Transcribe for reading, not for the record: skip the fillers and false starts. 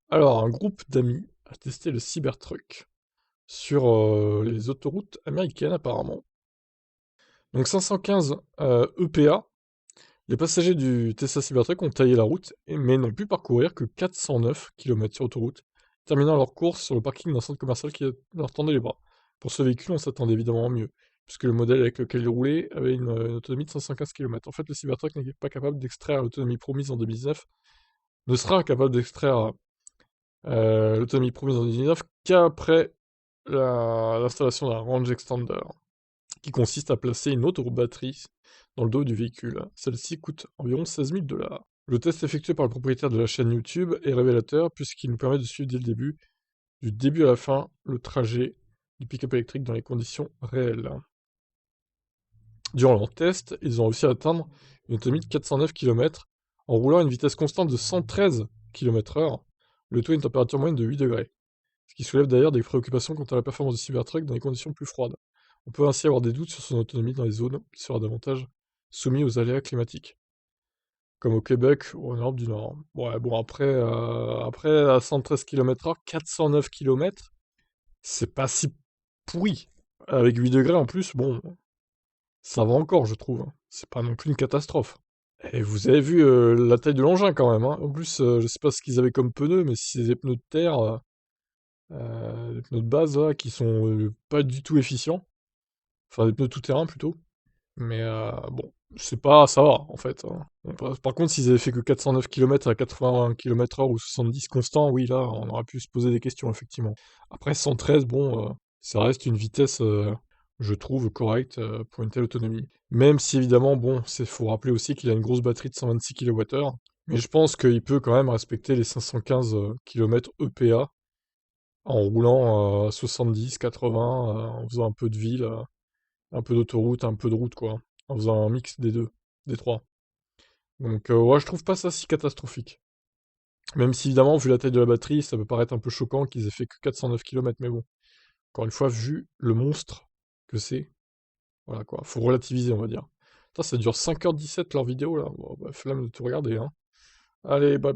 Alors, un groupe d'amis a testé le Cybertruck sur les autoroutes américaines apparemment. Donc 515 EPA, les passagers du Tesla Cybertruck ont taillé la route, mais n'ont pu parcourir que 409 km sur autoroute, terminant leur course sur le parking d'un centre commercial qui leur tendait les bras. Pour ce véhicule, on s'attendait évidemment à mieux, puisque le modèle avec lequel il roulait avait une autonomie de 515 km. En fait, le Cybertruck n'est pas capable d'extraire l'autonomie promise en 2019, ne sera incapable d'extraire l'autonomie promise en 2019 qu'après l'installation d'un range extender, qui consiste à placer une autre batterie dans le dos du véhicule. Celle-ci coûte environ 16 000 $. Le test effectué par le propriétaire de la chaîne YouTube est révélateur puisqu'il nous permet de suivre dès le début, du début à la fin, le trajet du pick-up électrique dans les conditions réelles. Durant leur test, ils ont réussi à atteindre une autonomie de 409 km en roulant à une vitesse constante de 113 km/h, le tout à une température moyenne de 8 degrés. Ce qui soulève d'ailleurs des préoccupations quant à la performance du Cybertruck dans les conditions plus froides. On peut ainsi avoir des doutes sur son autonomie dans les zones qui sera davantage soumises aux aléas climatiques, comme au Québec ou en Europe du Nord. Ouais, bon, après à 113 km/h, 409 km, c'est pas si pourri. Avec 8 degrés en plus, bon, ça va encore, je trouve, hein. C'est pas non plus une catastrophe. Et vous avez vu la taille de l'engin quand même, hein. En plus, je sais pas ce qu'ils avaient comme pneus, mais si c'est des pneus de terre, des pneus de base là, qui sont pas du tout efficients. Enfin, des pneus tout-terrain plutôt. Mais bon, c'est pas, ça va en fait, hein. Bon, par contre, s'ils avaient fait que 409 km à 80 km/h ou 70 constant, oui, là, on aurait pu se poser des questions, effectivement. Après, 113, bon, ça reste une vitesse, je trouve, correcte pour une telle autonomie. Même si, évidemment, bon, faut rappeler aussi qu'il a une grosse batterie de 126 kWh. Mais je pense qu'il peut quand même respecter les 515 km EPA en roulant à 70, 80, en faisant un peu de ville, un peu d'autoroute, un peu de route, quoi. En faisant un mix des deux, des trois. Donc, ouais, je trouve pas ça si catastrophique. Même si, évidemment, vu la taille de la batterie, ça peut paraître un peu choquant qu'ils aient fait que 409 km, mais bon. Encore une fois, vu le monstre que c'est, voilà quoi. Faut relativiser, on va dire. Putain, ça dure 5h17 leur vidéo, là. Bon, bah, flemme de tout regarder, hein. Allez, bye bye.